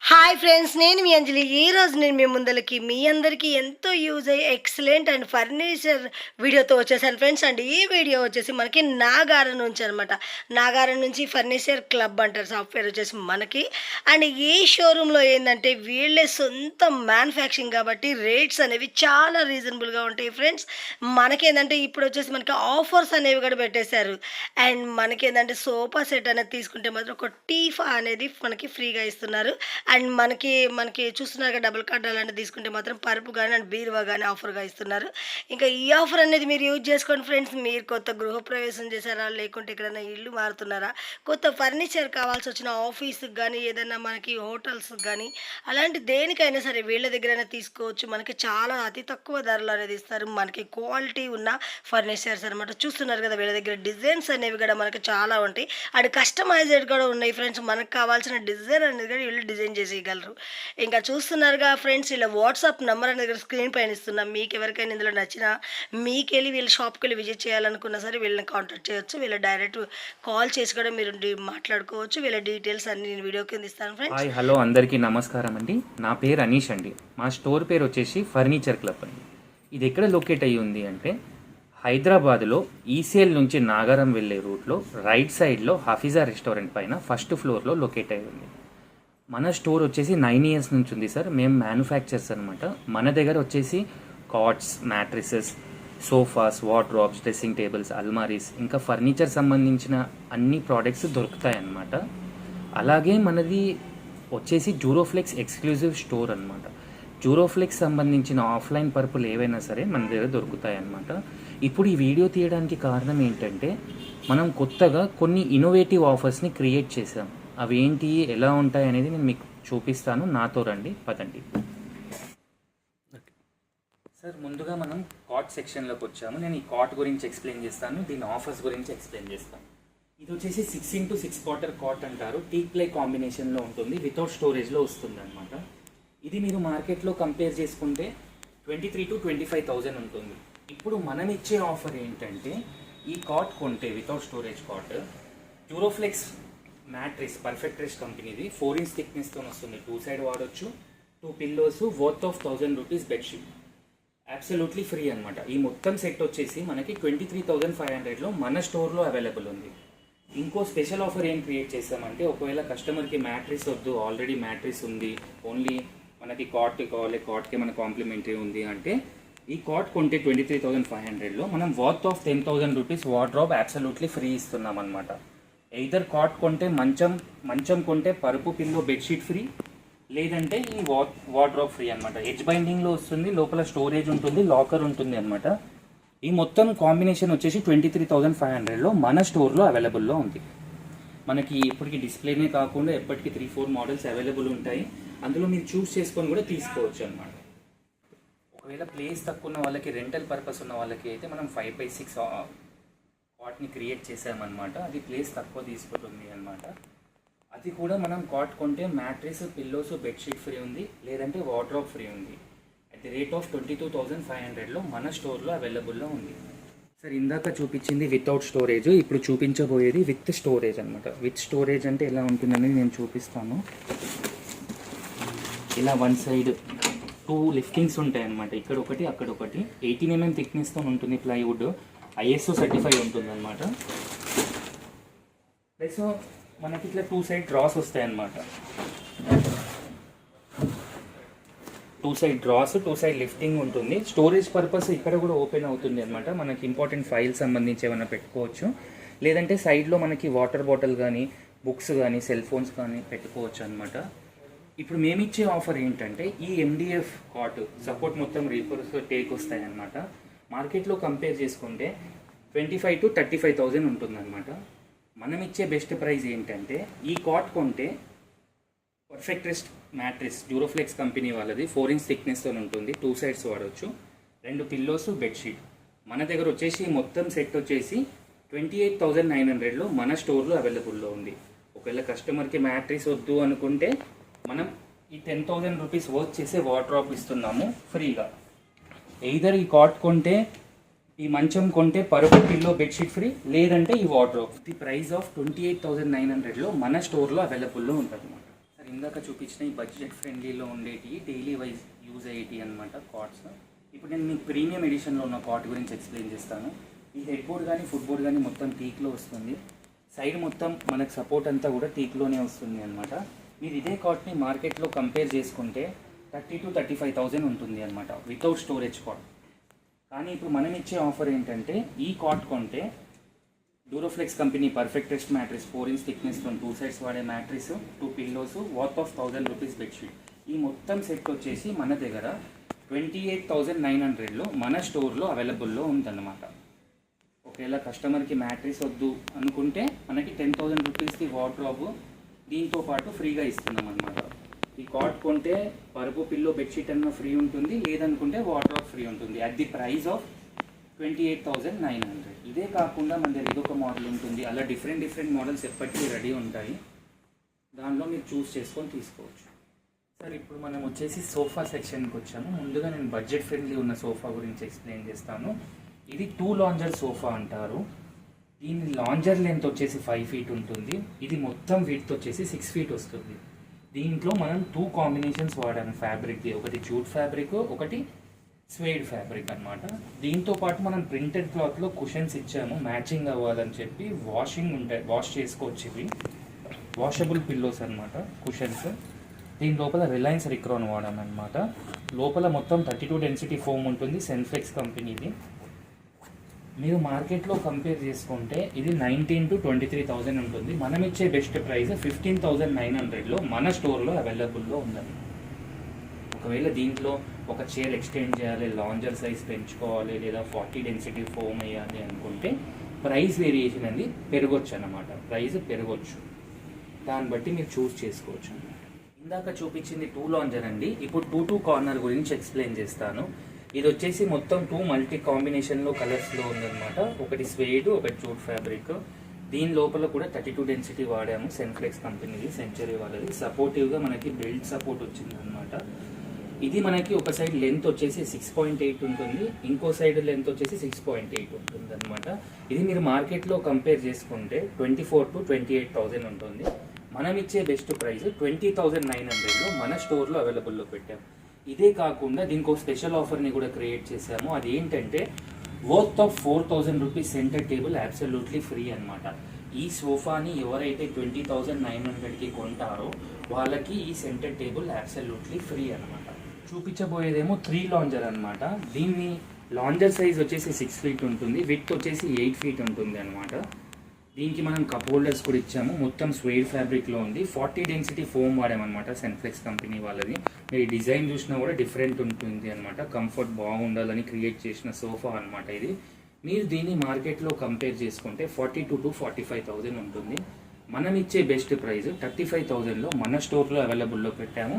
Hi friends, నేను మీ అంజలి. ఈరోజు నేను మీ ముందలకి మీ అందరికీ ఎంతో యూజ్ అయ్యే ఎక్సలెంట్ అండ్ ఫర్నిచర్ వీడియోతో వచ్చేసాను ఫ్రెండ్స్. అండ్ ఈ వీడియో వచ్చేసి మనకి నాగారం నుంచి అనమాట. నాగారం నుంచి ఫర్నిచర్ క్లబ్ అంటారు సాఫ్ట్వేర్ వచ్చేసి మనకి. అండ్ ఈ షోరూంలో ఏంటంటే వీళ్ళే సొంత మ్యానుఫ్యాక్చరింగ్ కాబట్టి రేట్స్ అనేవి చాలా రీజనబుల్గా ఉంటాయి ఫ్రెండ్స్. మనకేంటంటే ఇప్పుడు వచ్చేసి మనకి ఆఫర్స్ అనేవి కూడా పెట్టేశారు. అండ్ మనకేంటంటే సోఫా సెట్ అనేది తీసుకుంటే మాత్రం ఒక టీఫా అనేది మనకి ఫ్రీగా ఇస్తున్నారు. అండ్ మనకి మనకి చూస్తున్నారు కదా, డబుల్ కార్డ్ అలాంటివి తీసుకుంటే మాత్రం పరుపు కానీ అండ్ బీరువా కానీ ఆఫర్గా ఇస్తున్నారు. ఇంకా ఈ ఆఫర్ అనేది మీరు యూజ్ చేసుకోండి ఫ్రెండ్స్. మీరు కొత్త గృహప్రవేశం చేశారా, లేకుంటే ఎక్కడైనా ఇల్లు మారుతున్నారా, కొత్త ఫర్నిచర్ కావాల్సి వచ్చిన ఆఫీస్కి కానీ ఏదైనా మనకి హోటల్స్కి కానీ అలాంటి దేనికైనా సరే వీళ్ళ దగ్గరైనా తీసుకోవచ్చు. మనకి చాలా అతి తక్కువ ధరలు అనేది ఇస్తారు. మనకి క్వాలిటీ ఉన్న ఫర్నిచర్స్ అనమాట. చూస్తున్నారు కదా, వీళ్ళ దగ్గర డిజైన్స్ అనేవి కూడా మనకి చాలా ఉంటాయి. అండ్ కస్టమైజ్డ్ కూడా ఉన్నాయి ఫ్రెండ్స్. మనకు కావాల్సిన డిజైన్ అనేది కూడా వీళ్ళు డిజైన్ చేసేయగలరు. ఇంకా చూస్తున్నారుగా ఫ్రెండ్స్, ఇలా వాట్సాప్ నెంబర్ అనేది స్క్రీన్ పైన ఇస్తున్నాం. మీకు ఎవరికైనా ఇందులో నచ్చినా మీకెళ్ళి వీళ్ళ షాప్కి వెళ్ళి విజిట్ చేయాలనుకున్నా సరే వీళ్ళని కాంటాక్ట్ చేయొచ్చు. వీళ్ళ డైరెక్ట్ కాల్ చేసి కూడా మీరు మాట్లాడుకోవచ్చు. వీళ్ళ డీటెయిల్స్ అన్ని నేను వీడియో కింద ఇస్తాను ఫ్రెండ్స్. హాయ్, హలో, అందరికీ నమస్కారం అండి. నా పేరు అనీష్ అండి. మా స్టోర్ పేరు వచ్చేసి ఫర్నిచర్ క్లబ్ అండి. ఇది ఎక్కడ లొకేట్ అయ్యి ఉంది అంటే హైదరాబాద్లో ఈసీఎల్ నుంచి నాగారం వెళ్ళే రూట్లో రైట్ సైడ్లో హఫీజా రెస్టారెంట్ పైన ఫస్ట్ ఫ్లోర్లో లొకేట్ అయ్యి ఉంది. మన స్టోర్ వచ్చేసి 9 years నుంచి ఉంది సార్. మేము మ్యానుఫ్యాక్చర్స్ అనమాట. మన దగ్గర వచ్చేసి cots, mattresses, sofas, wardrobes, dressing tables, అల్మారీస్, ఇంకా ఫర్నిచర్ సంబంధించిన అన్ని ప్రోడక్ట్స్ దొరుకుతాయి అన్నమాట. అలాగే మనది వచ్చేసి జూరోఫ్లెక్స్ ఎక్స్క్లూజివ్ స్టోర్ అనమాట. జూరోఫ్లెక్స్ సంబంధించిన ఆఫ్లైన్ పర్పులు ఏవైనా సరే మన దగ్గర దొరుకుతాయి అన్నమాట. ఇప్పుడు ఈ వీడియో తీయడానికి కారణం ఏంటంటే మనం కొత్తగా కొన్ని ఇన్నోవేటివ్ ఆఫర్స్ని క్రియేట్ చేసాం. అవి ఏంటి, ఎలా ఉంటాయి అనేది నేను మీకు చూపిస్తాను. నాతో రండి, పదండి సార్. ముందుగా మనం కాట్ సెక్షన్లోకి వచ్చాము. నేను ఈ కాట్ గురించి ఎక్స్ప్లెయిన్ చేస్తాను, దీని ఆఫర్స్ గురించి ఎక్స్ప్లెయిన్ చేస్తాను. ఇది వచ్చేసి 6x6 కాట్ అంటారు. టీక్ ప్లే కాంబినేషన్లో ఉంటుంది, వితౌట్ స్టోరేజ్లో వస్తుంది అనమాట. ఇది మీరు మార్కెట్లో కంపేర్ చేసుకుంటే 23,000 to 25,000 ఉంటుంది. ఇప్పుడు మనం ఇచ్చే ఆఫర్ ఏంటంటే ఈ కాట్ కొంటే without storage cot Duroflex mattress perfect rest కంపెనీది 4 inch థిక్నెస్తో వస్తుంది. 2 side వాడొచ్చు. 2 pillows worth of 1,000 rupees bedsheet absolutely free అనమాట. ఈ మొత్తం సెట్ వచ్చేసి మనకి 23,500లో మన స్టోర్లో అవైలబుల్ ఉంది. ఇంకో స్పెషల్ ఆఫర్ ఏం క్రియేట్ చేసామంటే ఒకవేళ కస్టమర్కి మ్యాట్రిస్ వద్దు, ఆల్రెడీ మ్యాట్రిస్ ఉంది, ఓన్లీ మనకి కాట్ కావాలి, కాట్కి మన కాంప్లిమెంటరీ ఉంది అంటే ఈ కాట్ కొంటే 23,500లో మనం worth of 10,000 rupees wardrobe absolutely free ఇస్తున్నాం అనమాట. ఎయిదర్ కాట్ కొంటే మంచం కొంటే పరుపు, పిల్లో, బెడ్షీట్ ఫ్రీ, లేదంటే ఈ వార్డ్రోబ్ ఫ్రీ అనమాట. ఎడ్జ్ బైండింగ్లో వస్తుంది, లోపల స్టోరేజ్ ఉంటుంది, లాకర్ ఉంటుంది అనమాట. ఈ మొత్తం కాంబినేషన్ వచ్చేసి 23,500లో మన స్టోర్లో అవైలబుల్లో ఉంది. మనకి ఇప్పటికి డిస్ప్లేనే కాకుండా ఎప్పటికీ 3-4 మోడల్స్ అవైలబుల్ ఉంటాయి. అందులో మీరు చూస్ చేసుకొని కూడా తీసుకోవచ్చు అనమాట. ఒకవేళ ప్లేస్ తక్కువ ఉన్న వాళ్ళకి, రెంటల్ పర్పస్ ఉన్న వాళ్ళకి అయితే మనం 5x6 కాట్ని క్రియేట్ చేసామన్నమాట. అది ప్లేస్ తక్కువ తీసుకుంటుంది అనమాట. అది కూడా మనం కాట్ కొంటే మ్యాట్రిస్, పిల్లోస్, బెడ్షీట్ ఫ్రీ ఉంది, లేదంటే వార్డ్రోబ్ ఫ్రీ ఉంది. అట్ ది రేట్ ఆఫ్ 22,500లో మన స్టోర్లో అవైలబుల్లో ఉంది. సార్, ఇందాక చూపించింది వితౌట్ స్టోరేజ్, ఇప్పుడు చూపించబోయేది విత్ స్టోరేజ్ అనమాట. విత్ స్టోరేజ్ అంటే ఎలా ఉంటుందని నేను చూపిస్తాను. ఇలా వన్ సైడ్ 2 లిఫ్టింగ్స్ ఉంటాయి అన్నమాట. ఇక్కడ ఒకటి, అక్కడ ఒకటి. 18 mm థిక్నెస్తో ఉంటుంది. ప్లైవుడ్ ISO సర్టిఫై ఉంటుంది అనమాట. ప్లస్ మనకి ఇట్లా 2 side డ్రాస్ వస్తాయి అన్నమాట. 2 side డ్రాస్, 2 side లిఫ్టింగ్ ఉంటుంది. స్టోరేజ్ పర్పస్ ఇక్కడ కూడా ఓపెన్ అవుతుంది అనమాట. మనకి ఇంపార్టెంట్ ఫైల్స్ సంబంధించి ఏమైనా పెట్టుకోవచ్చు, లేదంటే సైడ్లో మనకి వాటర్ బాటిల్ కానీ, బుక్స్ కానీ, సెల్ ఫోన్స్ కానీ పెట్టుకోవచ్చు అనమాట. ఇప్పుడు మేము ఇచ్చే ఆఫర్ ఏంటంటే ఈ MDF కాట్ సపోర్ట్ మొత్తం రీఫర్స్ టేక్ వస్తాయి అన్నమాట. మార్కెట్లో కంపేర్ చేసుకుంటే 25,000 to 35,000 ఉంటుందన్నమాట. మనం ఇచ్చే బెస్ట్ ప్రైస్ ఏంటంటే ఈ కాట్ కొంటే perfect rest mattress Duroflex company వాళ్ళది 4 inch థిక్నెస్తో ఉంటుంది. 2 sides వాడవచ్చు. 2 pillows, బెడ్షీట్. మన దగ్గర వచ్చేసి మొత్తం సెట్ వచ్చేసి 28,900లో మన స్టోర్లో అవైలబుల్లో ఉంది. ఒకవేళ కస్టమర్కి మ్యాట్రిస్ వద్దు అనుకుంటే మనం ఈ 10,000 rupees వర్త్ చేసే వార్డ్రోబ్ ఇస్తున్నాము ఫ్రీగా. ఎయిదర్ ఈ కాట్ కొంటే, ఈ మంచం కొంటే పరుపు, పిల్లో, బెడ్షీట్ ఫ్రీ, లేదంటే ఈ వార్డ్రోబ్. ది ప్రైస్ ఆఫ్ 28,900లో మన స్టోర్లో అవైలబుల్లో ఉంటుంది అన్నమాట. సార్, ఇందాక చూపించిన ఈ బడ్జెట్ ఫ్రెండ్లీలో ఉండేటి డైలీ వైజ్ యూజ్ అయ్యేటి అనమాట కాట్స్. ఇప్పుడు నేను మీకు ప్రీమియం ఎడిషన్లో ఉన్న కాట్ గురించి ఎక్స్ప్లెయిన్ చేస్తాను. ఈ హెడ్ బోర్డ్ కానీ ఫుట్ బోర్డ్ కానీ మొత్తం టీక్లో వస్తుంది. సైడ్ మొత్తం మనకు సపోర్ట్ అంతా కూడా టీక్లోనే వస్తుంది అనమాట. మీరు ఇదే కాట్ని మార్కెట్లో కంపేర్ చేసుకుంటే 30,000 to 35,000 ఉంటుంది అనమాట వితౌట్ స్టోరేజ్ కాట్. కానీ ఇప్పుడు మనం ఇచ్చే ఆఫర్ ఏంటంటే ఈ కాట్ కొంటే Duroflex company perfectest mattress 4 inch thickness 2 sides వాడే mattress, 2 pillows, worth of 1,000 rupees bedsheet. ఈ మొత్తం సెట్ వచ్చేసి మన దగ్గర 28,900లో మన స్టోర్లో అవైలబుల్లో ఉందన్నమాట. ఒకవేళ కస్టమర్కి మ్యాట్రిస్ వద్దు అనుకుంటే మనకి 10,000 రూపీస్కి వార్డ్రోబ్ దీంతో పాటు ఫ్రీగా ఇస్తున్నాం అనమాట. ఈ కాట్ కొంటే పరుపు పిల్లో బెడ్షీట్ అన్న ఫ్రీ ఉంటుంది, లేదనుకుంటే వార్డ్రోబ్ ఫ్రీ ఉంటుంది అట్ ది ప్రైస్ ఆఫ్ 28,900. ఇదే కాకుండా మన దగ్గర ఇదొక మోడల్ ఉంటుంది. అలా డిఫరెంట్ మోడల్స్ ఎప్పటికీ రెడీ ఉంటాయి. దానిలో మీరు చూస్ చేసుకొని తీసుకోవచ్చు. సార్ ఇప్పుడు మనం వచ్చేసి సోఫా సెక్షన్కి వచ్చాము. ముందుగా నేను బడ్జెట్ ఫ్రెండ్లీ ఉన్న సోఫా గురించి ఎక్స్ప్లెయిన్ చేస్తాను. ఇది 2 లాంజర్ సోఫా అంటారు. దీని లాంజర్ లెంత్ వచ్చేసి 5 feet ఉంటుంది. ఇది మొత్తం విడ్త్ వచ్చేసి 6 feet వస్తుంది. దీంట్లో మనం 2 కాంబినేషన్స్ వాడాము ఫ్యాబ్రిక్ది. ఒకటి జూట్ ఫ్యాబ్రిక్, ఒకటి స్వేడ్ ఫ్యాబ్రిక్ అనమాట. దీంతో పాటు మనం ప్రింటెడ్ క్లాత్లో కుషన్స్ ఇచ్చాము మ్యాచింగ్ అవ్వాలని చెప్పి. వాష్ చేసుకోవచ్చు. ఇవి వాషబుల్ పిల్లోస్ అనమాట కుషన్స్. దీని లోపల రిలయన్స్ రిక్రాన్ వాడామన్నమాట. లోపల మొత్తం 32 డెన్సిటీ ఫోమ్ ఉంటుంది, సెన్ఫ్లెక్స్ కంపెనీది. మీరు మార్కెట్లో కంపేర్ చేసుకుంటే ఇది 19,000 to 23,000 ఉంటుంది. మనం ఇచ్చే బెస్ట్ ప్రైస్ 15,900లో మన స్టోర్లో అవైలబుల్లో ఉందండి. ఒకవేళ దీంట్లో ఒక చైర్ ఎక్స్టెండ్ చేయాలి, లాంజర్ సైజ్ పెంచుకోవాలి, లేదా 40 డెన్సిటీ ఫోమ్ వేయాలి అనుకుంటే ప్రైస్ వేరియేషన్ అనేది పెరగొచ్చు అన్నమాట. ప్రైస్ పెరగొచ్చు, దాన్ని బట్టి మీరు చూస్ చేసుకోవచ్చు. ఇందాక చూపించింది 2 లాంజర్ అండి. ఇప్పుడు 2 కార్నర్ గురించి ఎక్స్ప్లెయిన్ చేస్తాను. ఇది వచ్చేసి మొత్తం 2 మల్టీ కాంబినేషన్లో కలర్స్లో ఉందన్నమాట. ఒకటి స్వేడ్, ఒకటి జూట్ ఫ్యాబ్రిక్. దీని లోపల కూడా 32 డెన్సిటీ వాడాము, సెన్ఫ్లెక్స్ కంపెనీది, సెంచరీ వాళ్ళది. సపోర్టివ్గా మనకి బెల్ట్ సపోర్ట్ వచ్చిందనమాట. ఇది మనకి ఒక సైడ్ లెంత్ వచ్చేసి 6.8 ఉంటుంది, ఇంకో సైడ్ లెంత్ వచ్చేసి 6.8 ఉంటుంది అనమాట. ఇది మీరు మార్కెట్లో కంపేర్ చేసుకుంటే 24,000 to 28,000 ఉంటుంది. మనం ఇచ్చే బెస్ట్ ప్రైస్ 20,900లో మన స్టోర్లో అవైలబుల్లో పెట్టాము. ఇదే కాకుండా దీనికి ఒక స్పెషల్ ఆఫర్ని కూడా క్రియేట్ చేశాము. అది ఏంటంటే worth of 4,000 rupees centre table absolutely free అనమాట. ఈ సోఫాని ఎవరైతే 20,900కి కొంటారో వాళ్ళకి ఈ సెంటర్ టేబుల్ అబ్సల్యూట్లీ ఫ్రీ అనమాట. చూపించబోయేదేమో 3 లాంజర్ అనమాట. దీన్ని లాంజర్ సైజ్ వచ్చేసి 6 feet ఉంటుంది, విడ్త్ వచ్చేసి 8 feet ఉంటుంది అనమాట. దీనికి మనం కప్ హోల్డర్స్ కూడా ఇచ్చాము. మొత్తం స్వేడ్ ఫ్యాబ్రిక్లో ఉంది. 40 డెన్సిటీ ఫోమ్ వాడామన్నమాట, సెన్ఫ్లెక్స్ కంపెనీ వాళ్ళది. మీరు డిజైన్ చూసినా కూడా డిఫరెంట్ ఉంటుంది అనమాట. కంఫర్ట్ బాగుండాలని క్రియేట్ చేసిన సోఫా అనమాట ఇది. మీరు దీన్ని మార్కెట్లో కంపేర్ చేసుకుంటే 42,000 to 45,000 ఉంటుంది. మనం ఇచ్చే బెస్ట్ ప్రైస్ 35,000లో మన స్టోర్లో అవైలబుల్లో పెట్టాము.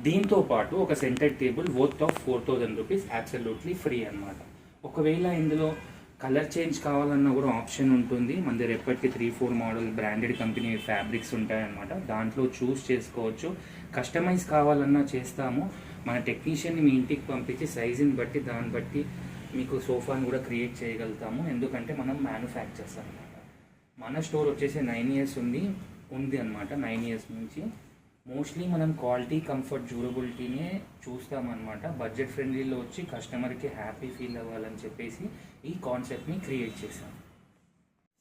దీంతో పాటు ఒక centre table worth of 4,000 rupees absolutely free అనమాట. ఒకవేళ ఇందులో కలర్ చేంజ్ కావాలన్నా కూడా ఆప్షన్ ఉంటుంది. మన దగ్గర ఎప్పటికీ 3-4 మోడల్ బ్రాండెడ్ కంపెనీ ఫ్యాబ్రిక్స్ ఉంటాయన్నమాట. దాంట్లో చూస్ చేసుకోవచ్చు. కస్టమైజ్ కావాలన్నా చేస్తాము. మన టెక్నీషియన్ని మీ ఇంటికి పంపించి సైజుని బట్టి దాన్ని బట్టి మీకు సోఫాని కూడా క్రియేట్ చేయగలుగుతాము. ఎందుకంటే మనం మ్యానుఫ్యాక్చర్స్ అనమాట. మన స్టోర్ వచ్చేసి 9 years ఉంది అనమాట. 9 years నుంచి మోస్ట్లీ మనం క్వాలిటీ, కంఫర్ట్, డ్యూరబిలిటీనే చూస్తామన్నమాట. బడ్జెట్ ఫ్రెండ్లీలో వచ్చి కస్టమర్కి హ్యాపీ ఫీల్ అవ్వాలని చెప్పేసి ఈ కాన్సెప్ట్ని క్రియేట్ చేశాం.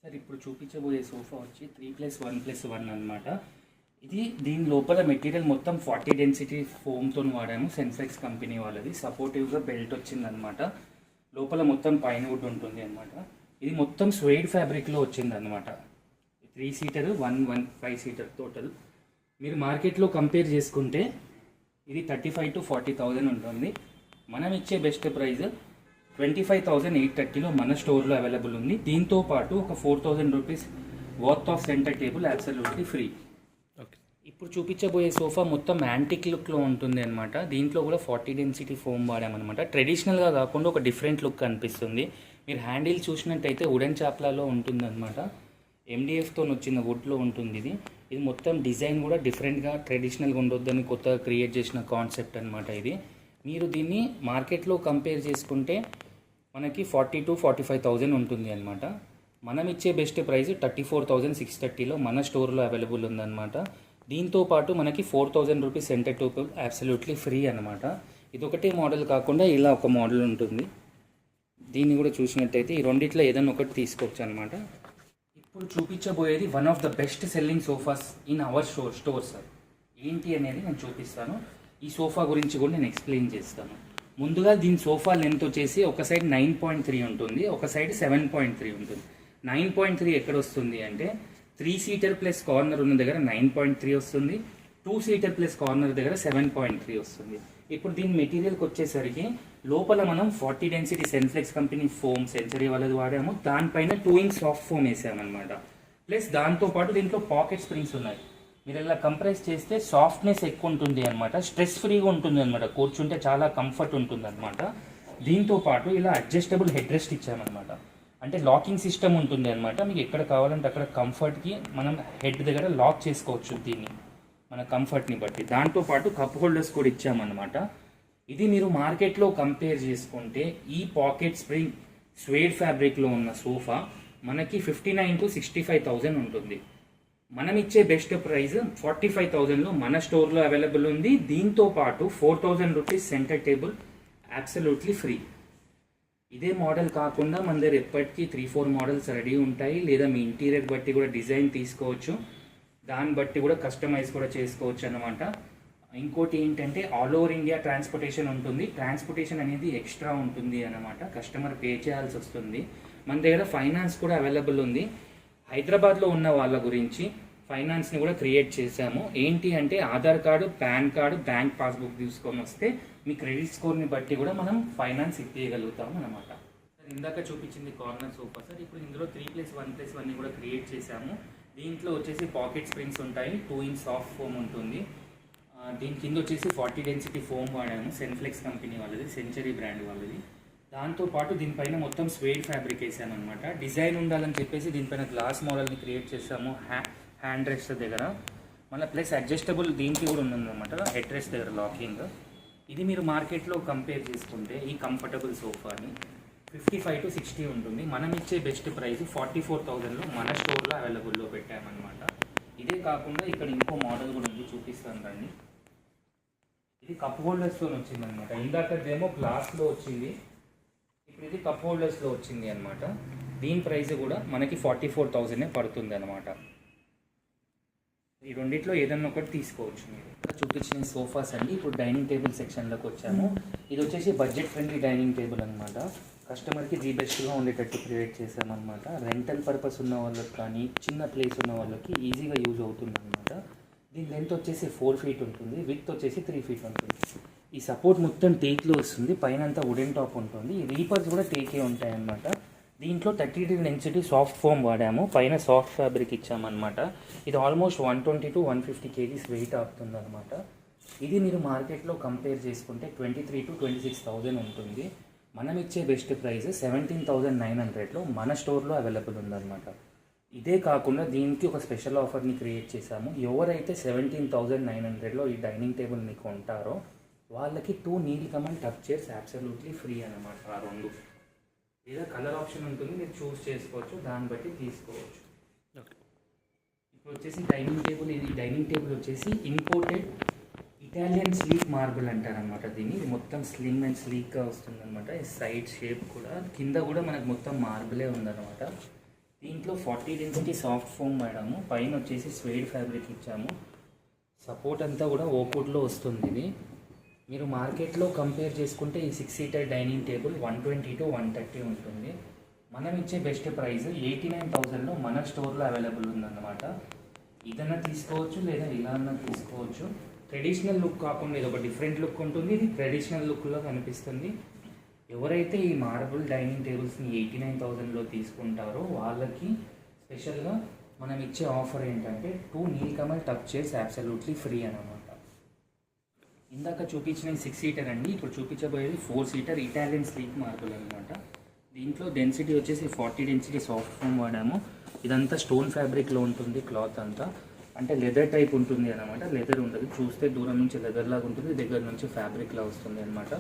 సార్ ఇప్పుడు చూపించబోయే సోఫా వచ్చి 3+1+1 అనమాట. దీని లోపల మెటీరియల్ మొత్తం 40 డెన్సిటీ ఫోమ్తో వాడాము, సెన్ఫ్లెక్స్ కంపెనీ వాళ్ళది. సపోర్టివ్గా బెల్ట్ వచ్చిందనమాట. లోపల మొత్తం పైన వుడ్ ఉంటుంది అనమాట. ఇది మొత్తం స్వేడ్ ఫ్యాబ్రిక్లో వచ్చిందనమాట. 3 seater, 1 5 seater టోటల్. మీరు మార్కెట్లో కంపేర్ చేసుకుంటే ఇది 35,000 to 40,000 ఉంటుంది. మనం ఇచ్చే బెస్ట్ ప్రైస్ 25,830లో మన స్టోర్లో అవైలబుల్ ఉంది. దీంతో పాటు ఒక 4,000 rupees worth of centre table absolutely free. Okay, ఇప్పుడు చూపించబోయే సోఫా మొత్తం యాంటిక్ లుక్లో ఉంటుంది అనమాట. దీంట్లో కూడా 40 డెన్సిటీ ఫోమ్ వాడామన్నమాట. ట్రెడిషనల్గా కాకుండా ఒక డిఫరెంట్ లుక్ కనిపిస్తుంది. మీరు హ్యాండిల్ చూసినట్టయితే వుడెన్ చాప్లాలో ఉంటుంది అనమాట. MDFతో వచ్చిన వుడ్లో ఉంటుంది ఇది మొత్తం డిజైన్ కూడా డిఫరెంట్గా ట్రెడిషనల్గా ఉండొద్దని కొత్తగా క్రియేట్ చేసిన కాన్సెప్ట్ అనమాట ఇది. మీరు దీన్ని మార్కెట్లో కంపేర్ చేసుకుంటే మనకి 40,000 to 45,000 ఉంటుంది అనమాట. మనం ఇచ్చే బెస్ట్ ప్రైస్ 34,630లో మన స్టోర్లో అవైలబుల్ ఉందన్నమాట. దీంతో పాటు మనకి 4000 rupees centre table absolutely free అనమాట. ఇదొకటే మోడల్ కాకుండా ఇలా ఒక మోడల్ ఉంటుంది. దీన్ని కూడా చూసినట్టయితే ఈ రెండిట్లో ఏదైనా ఒకటి తీసుకోవచ్చు అనమాట. ఇప్పుడు చూపించబోయేది one of the best selling sofas in our store sir. ఏంటి అనేది నేను చూపిస్తాను. ఈ సోఫా గురించి కూడా నేను ఎక్స్ప్లెయిన్ చేస్తాను. ముందుగా దీని సోఫా లెంత్ వచ్చేసి ఒక సైడ్ 9.3 ఉంటుంది, ఒక సైడ్ 7.3 ఉంటుంది. 9.3 ఎక్కడ వస్తుంది అంటే 3 సీటర్ ప్లస్ కార్నర్ ఉన్న దగ్గర 9.3 వస్తుంది, 2 సీటర్ ప్లస్ కార్నర్ దగ్గర 7.3 వస్తుంది. ఇప్పుడు దీని మెటీరియల్కి వచ్చేసరికి లోపల మనం 40 డెన్సిటీ సెన్ఫ్లెక్స్ కంపెనీ ఫోమ్ సెంచరీ వాళ్ళది వాడాము. దానిపైన 2 ఇంచ్ సాఫ్ట్ ఫోమ్ వేసామన్నమాట. ప్లస్ దాంతోపాటు దీంట్లో పాకెట్ స్ప్రింగ్స్ ఉన్నాయి. మీరు ఇలా కంప్రెస్ చేస్తే సాఫ్ట్నెస్ ఎక్కువ ఉంటుంది అనమాట, స్ట్రెస్ ఫ్రీగా ఉంటుంది అనమాట, కూర్చుంటే చాలా కంఫర్ట్ ఉంటుంది అనమాట. దీంతోపాటు ఇలా అడ్జస్టబుల్ హెడ్ రెస్ట్ ఇచ్చామన్నమాట. అంటే లాకింగ్ సిస్టమ్ ఉంటుంది అనమాట. మీకు ఎక్కడ కావాలంటే అక్కడ కంఫర్ట్కి మనం హెడ్ దగ్గర లాక్ చేసుకోవచ్చు దీన్ని మన కంఫర్ట్ని బట్టి. దాంతోపాటు కప్ హోల్డర్స్ కూడా ఇచ్చామన్నమాట. ఇది మీరు మార్కెట్లో కంపేర్ చేసుకుంటే ఈ పాకెట్ స్ప్రింగ్ స్వేడ్ ఫ్యాబ్రిక్లో ఉన్న సోఫా మనకి 59,000 to 65,000 ఉంటుంది. మనం ఇచ్చే బెస్ట్ ప్రైస్ 45,000లో మన స్టోర్లో అవైలబుల్ ఉంది. దీంతో పాటు 4,000 rupees centre table absolutely free. ఇదే మోడల్ కాకుండా మన దగ్గర ఎప్పటికీ 3-4 మోడల్స్ రెడీ ఉంటాయి. లేదా మీ ఇంటీరియర్ బట్టి కూడా డిజైన్ తీసుకోవచ్చు, దాన్ని బట్టి కూడా కస్టమైజ్ కూడా చేసుకోవచ్చు అన్నమాట. ఇంకోటి ఏంటంటే ఆల్ ఓవర్ ఇండియా ట్రాన్స్పోర్టేషన్ ఉంటుంది. ట్రాన్స్పోర్టేషన్ అనేది ఎక్స్ట్రా ఉంటుంది అన్నమాట, కస్టమర్ పే చేయాల్సి వస్తుంది. మన దగ్గర ఫైనాన్స్ కూడా అవైలబుల్ ఉంది. హైదరాబాద్లో ఉన్న వాళ్ళ గురించి ఫైనాన్స్ని కూడా క్రియేట్ చేశాము. ఏంటి అంటే Aadhaar card, pan card, bank passbook తీసుకొని వస్తే మీ క్రెడిట్ స్కోర్ని బట్టి కూడా మనం ఫైనాన్స్ ఇప్పించగలుగుతాం అన్నమాట. ఇందాక చూపించింది కార్నర్ సోఫా సార్. ఇప్పుడు ఇందులో 3+1+1 కూడా క్రియేట్ చేశాము. దీంట్లో వచ్చేసి పాకెట్ స్ప్రింగ్స్ ఉంటాయి, 2 ఇంచ్ సాఫ్ట్ ఫోమ్ ఉంటుంది. దీని కింద వచ్చేసి 40 డెన్సిటీ ఫోమ్ వాడాము, సెన్ఫ్లెక్స్ కంపెనీ వాళ్ళది, సెంచరీ బ్రాండ్ వాళ్ళది. దాంతోపాటు దీనిపైన మొత్తం స్వేడ్ ఫ్యాబ్రిక్ వేసామన్నమాట. డిజైన్ ఉండాలని చెప్పేసి దీనిపైన గ్లాస్ మోడల్ని క్రియేట్ చేసాము హ్యాండ్ రెస్ట్ దగ్గర. మళ్ళీ ప్లస్ అడ్జస్టబుల్ దీనికి కూడా ఉందన్నమాట, హెడ్ రెస్ట్ దగ్గర లాకింగ్. ఇది మీరు మార్కెట్లో కంపేర్ చేసుకుంటే ఈ కంఫర్టబుల్ సోఫాని 55 to 60 ఉంటుంది. మనం ఇచ్చే బెస్ట్ ప్రైస్ 44,000లో మన స్టోర్లో అవైలబుల్లో పెట్టామన్నమాట. ఇదే కాకుండా ఇక్కడ ఇంకో మోడల్ కూడా ఉంది, చూపిస్తాను రండి. ఇది కప్ హోల్డర్స్తో వచ్చింది అనమాట. ఇందాకదేమో గ్లాస్లో వచ్చింది, ఇప్పుడు ఇది కప్ హోల్డర్స్లో వచ్చింది అనమాట. దీని ప్రైస్ కూడా మనకి 44,000 పడుతుంది అనమాట. ఈ రెండిట్లో ఏదన్నా ఒకటి తీసుకోవచ్చు మీరు. చూపించిన సోఫాస్ అండి. ఇప్పుడు డైనింగ్ టేబుల్ సెక్షన్లోకి వచ్చాము. ఇది వచ్చేసి బడ్జెట్ ఫ్రెండ్లీ డైనింగ్ టేబుల్ అనమాట. కస్టమర్కి ది బెస్ట్గా ఉండేటట్టు క్రియేట్ చేసామన్నమాట. రెంటల్ పర్పస్ ఉన్న వాళ్ళకి కానీ చిన్న ప్లేస్ ఉన్న వాళ్ళకి ఈజీగా యూజ్ అవుతుంది అనమాట. దీని లెంత్ వచ్చేసి 4 feet ఉంటుంది, విడ్త్ వచ్చేసి 3 feet ఉంటుంది. ఈ సపోర్ట్ మొత్తం టేక్లో వస్తుంది, పైన అంతా వుడెన్ టాప్ ఉంటుంది. ఈ రీపర్స్ కూడా టేకే ఉంటాయన్నమాట. దీంట్లో 30 డెన్సిటీ సాఫ్ట్ ఫోమ్ వాడాము, పైన సాఫ్ట్ ఫ్యాబ్రిక్ ఇచ్చామన్నమాట. ఇది ఆల్మోస్ట్ 120 to 150 kgs వెయిట్ అవుతుంది అనమాట. ఇది మీరు మార్కెట్లో కంపేర్ చేసుకుంటే 23,000 to 26,000 ఉంటుంది. మనం ఇచ్చే బెస్ట్ ప్రైస్ 17,900లో మన స్టోర్లో అవైలబుల్ ఉందన్నమాట. ఇదే కాకుండా దీనికి ఒక స్పెషల్ ఆఫర్ని క్రియేట్ చేశాము. ఎవరైతే 17,900లో ఈ డైనింగ్ టేబుల్ని కొంటారో వాళ్ళకి 2 నీలికమల్ టప్ చైర్స్ అబ్సల్యూట్లీ ఫ్రీ అన్నమాట. ఆ 2 లేదా కలర్ ఆప్షన్ ఉంటుంది, మీరు చూస్ చేసుకోవచ్చు, దాన్ని బట్టి తీసుకోవచ్చు. ఇప్పుడు వచ్చేసి డైనింగ్ టేబుల్. ఇది డైనింగ్ టేబుల్ వచ్చేసి ఇంపోర్టెడ్ ఇటాలియన్ స్లీక్ మార్బుల్ అంటారనమాట. దీన్ని ఇది మొత్తం స్లిమ్ అండ్ స్లీక్గా వస్తుంది అనమాట. సైడ్ షేప్ కూడా కింద కూడా మనకు మొత్తం మార్బులే ఉందన్నమాట. దీంట్లో 40 డెన్సిటీ సాఫ్ట్ ఫోమ్ వాడాము, పైన వచ్చేసి స్వేడ్ ఫ్యాబ్రిక్ ఇచ్చాము. సపోర్ట్ అంతా కూడా ఓక్వుడ్లో వస్తుంది. ఇది మీరు మార్కెట్లో కంపేర్ చేసుకుంటే ఈ 6 seater డైనింగ్ టేబుల్ 120 to 130 ఉంటుంది. మనం ఇచ్చే బెస్ట్ ప్రైస్ 89,000లో మన స్టోర్లో అవైలబుల్ ఉందన్నమాట. ఇదన్నా తీసుకోవచ్చు లేదా ఇలా అన్నా తీసుకోవచ్చు. ట్రెడిషనల్ లుక్ కాకుండా ఇది ఒక డిఫరెంట్ లుక్ ఉంటుంది, ఇది ట్రెడిషనల్ లుక్లో కనిపిస్తుంది. ఎవరైతే ఈ మార్బుల్ డైనింగ్ టేబుల్స్ని 89,000లో తీసుకుంటారో వాళ్ళకి స్పెషల్గా మనం ఇచ్చే ఆఫర్ ఏంటంటే 2 నీలికమల్ టప్ చైర్స్ అబ్సల్యూట్లీ ఫ్రీ అన్నమాట. ఇందాక చూపించిన 6 seater అండి. ఇప్పుడు చూపించబోయేది 4 seater ఇటాలియన్ స్లీక్ మార్బుల్ అనమాట. దీంట్లో డెన్సిటీ వచ్చేసి 40 డెన్సిటీ సాఫ్ట్ ఫోమ్ వాడాము. ఇదంతా స్టోన్ ఫ్యాబ్రిక్లో ఉంటుంది, క్లాత్ అంతా అంటే లెదర్ టైప్ ఉంటుంది అనమాట. లెదర్ ఉండదు, చూస్తే దూరం నుంచి లెదర్ లాగా ఉంటుంది, దగ్గర నుంచి ఫ్యాబ్రిక్లా వస్తుంది అనమాట.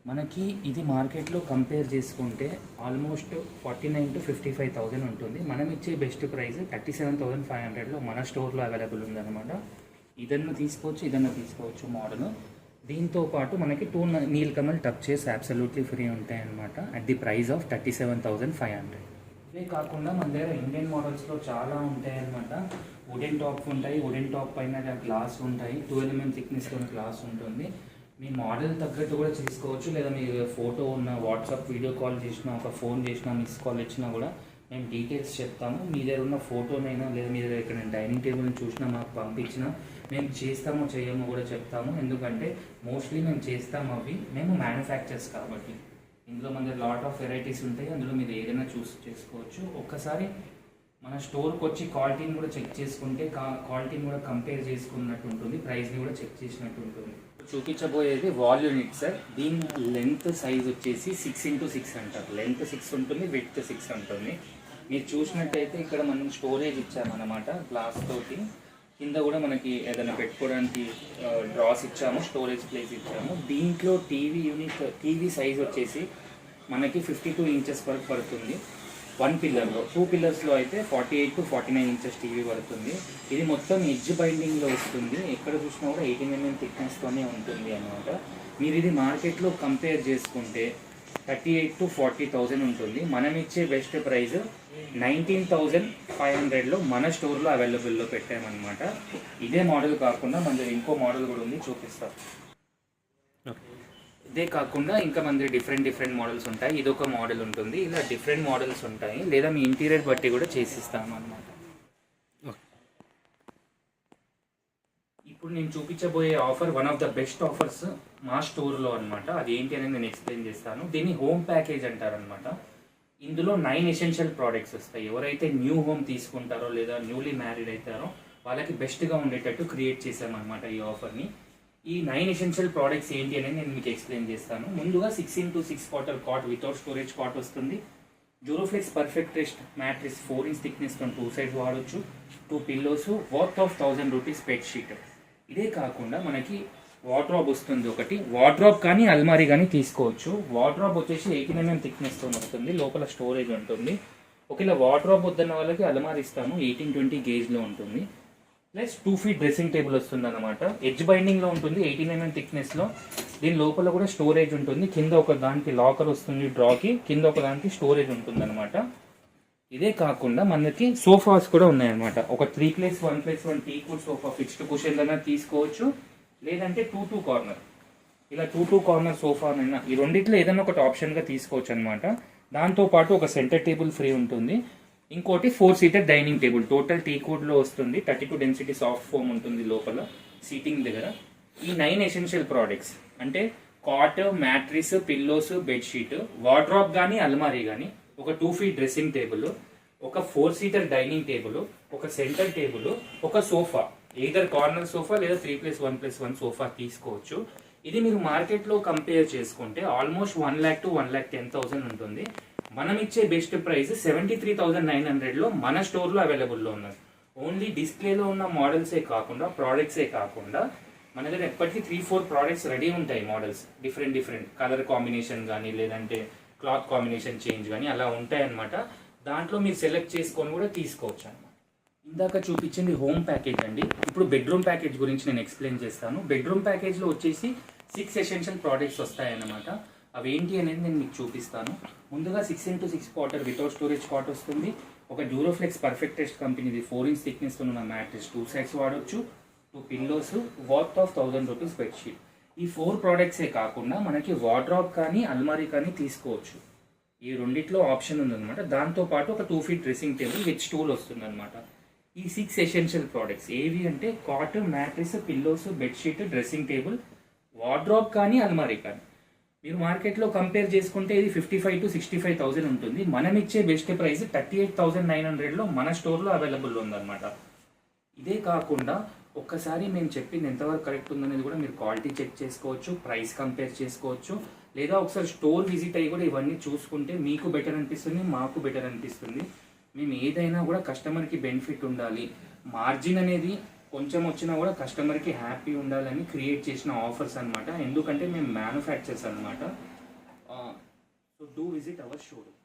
మనకి ఇది మార్కెట్లో కంపేర్ చేసుకుంటే ఆల్మోస్ట్ 49,000 to 55,000 ఉంటుంది. మనం ఇచ్చే బెస్ట్ ప్రైస్ 37,500లో మన స్టోర్లో అవైలబుల్ ఉందన్నమాట. ఇదన్నా తీసుకోవచ్చు మోడల్. దీంతో పాటు మనకి 2 నీలకమల్ టచ్ చేసి అబ్సల్యూట్లీ ఫ్రీ ఉంటాయి అన్నమాట అట్ ది ప్రైస్ ఆఫ్ 37,500. ఇవే కాకుండా మన దగ్గర ఇండియన్ మోడల్స్లో చాలా ఉంటాయి అన్నమాట. వుడెన్ టాప్ ఉంటాయి, వుడెన్ టాప్ పైన గ్లాస్ ఉంటాయి, 12 mm థిక్నెస్తో గ్లాస్ ఉంటుంది. మీ మోడల్ తగ్గట్టు కూడా చేసుకోవచ్చు, లేదా మీరు ఫోటో ఉన్న వాట్సాప్ వీడియో కాల్ చేసినా, ఒక ఫోన్ చేసినా, మిస్ కాల్ ఇచ్చినా కూడా మేము డీటెయిల్స్ చెప్తాము. మీ దగ్గర ఉన్న ఫోటోనైనా లేదా మీ దగ్గర ఇక్కడ డైనింగ్ టేబుల్ని చూసినా మాకు పంపించినా మేము చేస్తామో చేయమో కూడా చెప్తాము. ఎందుకంటే మోస్ట్లీ మేము చేస్తాము అవి, మేము మ్యానుఫ్యాక్చర్స్ కాబట్టి. ఇందులో మన దగ్గర లాట్ ఆఫ్ వెరైటీస్ ఉంటాయి, అందులో మీరు ఏదైనా చూస్ చేసుకోవచ్చు. ఒక్కసారి మన స్టోర్కి వచ్చి క్వాలిటీని కూడా చెక్ చేసుకుంటే క్వాలిటీని కూడా కంపేర్ చేసుకున్నట్టు ఉంటుంది, ప్రైస్ని కూడా చెక్ చేసినట్టు ఉంటుంది. చూపించబోయేది వాల్ యూనిట్ సార్. దీని లెంత్ సైజ్ వచ్చేసి 6x6 అంటారు. లెంత్ 6 ఉంటుంది, విడ్త్ 6 ఉంటుంది. మీరు చూసినట్టయితే ఇక్కడ మనం స్టోరేజ్ ఇచ్చామన్నమాట గ్లాస్ తోటి. కింద కూడా మనకి ఏదైనా పెట్టుకోవడానికి డ్రాస్ ఇచ్చాము, స్టోరేజ్ ప్లేస్ ఇచ్చాము. దీంట్లో టీవీ సైజ్ వచ్చేసి మనకి 52 ఇంచెస్ వరకు పడుతుంది 1 పిల్లర్లో. 2 పిల్లర్స్లో అయితే 48 to 49 ఇంచెస్ టీవీ పడుతుంది. ఇది మొత్తం ఎడ్జ్ బైండింగ్లో వస్తుంది. ఎక్కడ చూసినా కూడా 18 mm థిక్నెస్తోనే ఉంటుంది అన్నమాట. మీరు ఇది మార్కెట్లో కంపేర్ చేసుకుంటే 38,000 to 40,000 ఉంటుంది. మనం ఇచ్చే బెస్ట్ ప్రైస్ 19,500లో మన స్టోర్లో అవైలబుల్లో పెట్టామన్నమాట. ఇదే మోడల్ కాకుండా మన దగ్గర ఇంకో మోడల్ కూడా ఉంది, చూపిస్తాం. ఇదే కాకుండా ఇంకా మన దగ్గర డిఫరెంట్ మోడల్స్ ఉంటాయి. ఇదొక మోడల్ ఉంటుంది, ఇలా డిఫరెంట్ మోడల్స్ ఉంటాయి, లేదా మీ ఇంటీరియర్ బట్టి కూడా చేసిస్తాము అన్నమాట. ఇప్పుడు నేను చూపించబోయే offer one of the best offers మా స్టోర్లో అనమాట. అది ఏంటి అనేది నేను ఎక్స్ప్లెయిన్ చేస్తాను. దీన్ని హోమ్ ప్యాకేజ్ అంటారనమాట. ఇందులో 9 ఎసెన్షియల్ ప్రోడక్ట్స్ వస్తాయి. ఎవరైతే న్యూ హోమ్ తీసుకుంటారో లేదా న్యూలీ మ్యారీడ్ అవుతారో వాళ్ళకి బెస్ట్గా ఉండేటట్టు క్రియేట్ చేసామన్నమాట ఈ ఆఫర్ని. ఈ 9 ఎసెన్షియల్ ప్రోడక్ట్స్ ఏంటి అనేది నేను మీకు ఎక్స్ప్లెయిన్ చేస్తాను. ముందుగా 6x6 quarter cot without storage cot వస్తుంది. Duroflex perfect rest mattress 4 inch thickness 2 sides వాడచ్చు. 2 pillows worth of 1000 rupees bed sheet. ఇదే కాకుండా మనకి వార్డ్రోబ్ వస్తుంది ఒకటి. వార్డ్రోబ్ కానీ అల్మారీ కానీ తీసుకోవచ్చు. వార్డ్రోబ్ వచ్చేసి 18 mm థిక్నెస్తో వస్తుంది, లోపల స్టోరేజ్ ఉంటుంది. ఒకవేళ వార్డ్రోబ్ వద్దన్న వాళ్ళకి అల్మారీ ఇస్తాము, 18-20 గేజ్లో ఉంటుంది. ప్లస్ 2 feet డ్రెస్సింగ్ టేబుల్ వస్తుంది అనమాట. ఎడ్జ్ బైండింగ్లో ఉంటుంది, 18 mm థిక్నెస్లో. దీని లోపల కూడా స్టోరేజ్ ఉంటుంది. కింద ఒక దానికి లాకర్ వస్తుంది డ్రాకి, కింద ఒక దానికి స్టోరేజ్ ఉంటుంది అనమాట. ఇదే కాకుండా మనకి సోఫాస్ కూడా ఉన్నాయన్నమాట. ఒక 3+1+1 టీకుడ్ సోఫా ఫిక్స్డ్ కుషన్ అయినా తీసుకోవచ్చు, లేదంటే 2-2 కార్నర్. ఇలా 2-2 కార్నర్ సోఫానైనా ఈ రెండిట్లో ఏదైనా ఒకటి ఆప్షన్గా తీసుకోవచ్చు అనమాట. దాంతోపాటు ఒక సెంటర్ టేబుల్ ఫ్రీ ఉంటుంది. ఇంకోటి 4-seater డైనింగ్ టేబుల్ టోటల్ టీకుడ్లో వస్తుంది. 32 డెన్సిటీ సాఫ్ట్ ఫోమ్ ఉంటుంది లోపల సీటింగ్ దగ్గర. ఈ 9 ఎసెన్షియల్ ప్రోడక్ట్స్ అంటే cot, mattress, pillows, bedsheet, wardrobe కానీ అల్మారీ కానీ, ఒక 2 feet డ్రెస్సింగ్ టేబుల్, ఒక 4-seater డైనింగ్ టేబుల్, ఒక సెంటర్ టేబుల్, ఒక సోఫా, either కార్నర్ సోఫా లేదా 3+1+1 సోఫా తీసుకోవచ్చు. ఇది మీరు మార్కెట్లో కంపేర్ చేసుకుంటే ఆల్మోస్ట్ 1 lakh to 1,10,000 ఉంటుంది. మనం ఇచ్చే బెస్ట్ ప్రైస్ 73,900లో మన స్టోర్లో అవైలబుల్లో ఉన్నది. ఓన్లీ డిస్ప్లేలో ఉన్న మోడల్సే కాకుండా ప్రోడక్ట్సే కాకుండా మన దగ్గర ఎప్పటికీ 3-4 ప్రోడక్ట్స్ రెడీ ఉంటాయి. మోడల్స్ డిఫరెంట్ కలర్ కాంబినేషన్ కానీ లేదంటే క్లాత్ కాంబినేషన్ చేంజ్ కానీ అలా ఉంటాయి అన్నమాట. దాంట్లో మీరు సెలెక్ట్ చేసుకొని కూడా తీసుకోవచ్చు అన్నమాట. ఇందాక చూపించింది హోమ్ ప్యాకేజ్ అండి. ఇప్పుడు బెడ్రూమ్ ప్యాకేజ్ గురించి నేను ఎక్స్ప్లెయిన్ చేస్తాను. బెడ్రూమ్ ప్యాకేజ్లో వచ్చేసి 6 ఎసెన్షియల్ ప్రోడక్ట్స్ వస్తాయన్నమాట. అవి ఏంటి అనేది నేను మీకు చూపిస్తాను. ముందుగా 6x6 quarter without storage cot వస్తుంది. ఒక డ్యూరోఫ్లెక్స్ పర్ఫెక్ట్ రెస్ట్ కంపెనీది 4 inch థిక్నెస్తో ఉన్న మ్యాట్రిస్ 2 sides వాడవచ్చు. 2 pillows worth of 1000 rupees bedsheet. ఈ 4 ప్రోడక్ట్సే కాకుండా మనకి వార్డ్రోబ్ కానీ అల్మారీ కానీ తీసుకోవచ్చు. ఈ రెండిట్లో ఆప్షన్ ఉందన్నమాట. దాంతోపాటు ఒక 2 feet dressing table with stool వస్తుంది అనమాట. ఈ 6 ఎసెన్షియల్ ప్రోడక్ట్స్ ఏవి అంటే cot, mattress, pillows, bedsheet, dressing table, wardrobe కానీ అల్మారీ కానీ. మీరు మార్కెట్లో కంపేర్ చేసుకుంటే ఇది 55,000 to 65,000 ఉంటుంది. మనం ఇచ్చే బెస్ట్ ప్రైస్ 38,900లో మన స్టోర్లో అవైలబుల్ ఉందన్నమాట. ఇదే కాకుండా ఒక్కసారి మేము చెప్పింది ఎంతవరకు కరెక్ట్ ఉందనేది కూడా మీరు క్వాలిటీ చెక్ చేసుకోవచ్చు, ప్రైస్ కంపేర్ చేసుకోవచ్చు, లేదా ఒకసారి స్టోర్ విజిట్ అయ్యి కూడా ఇవన్నీ చూసుకుంటే మీకు బెటర్ అనిపిస్తుంది, మాకు బెటర్ అనిపిస్తుంది. మేము ఏదైనా కూడా కస్టమర్కి బెనిఫిట్ ఉండాలి, మార్జిన్ అనేది కొంచెం వచ్చినా కూడా కస్టమర్కి హ్యాపీ ఉండాలని క్రియేట్ చేసిన ఆఫర్స్ అనమాట. ఎందుకంటే మేము మ్యానుఫ్యాక్చర్స్ అనమాట. So do visit our showroom.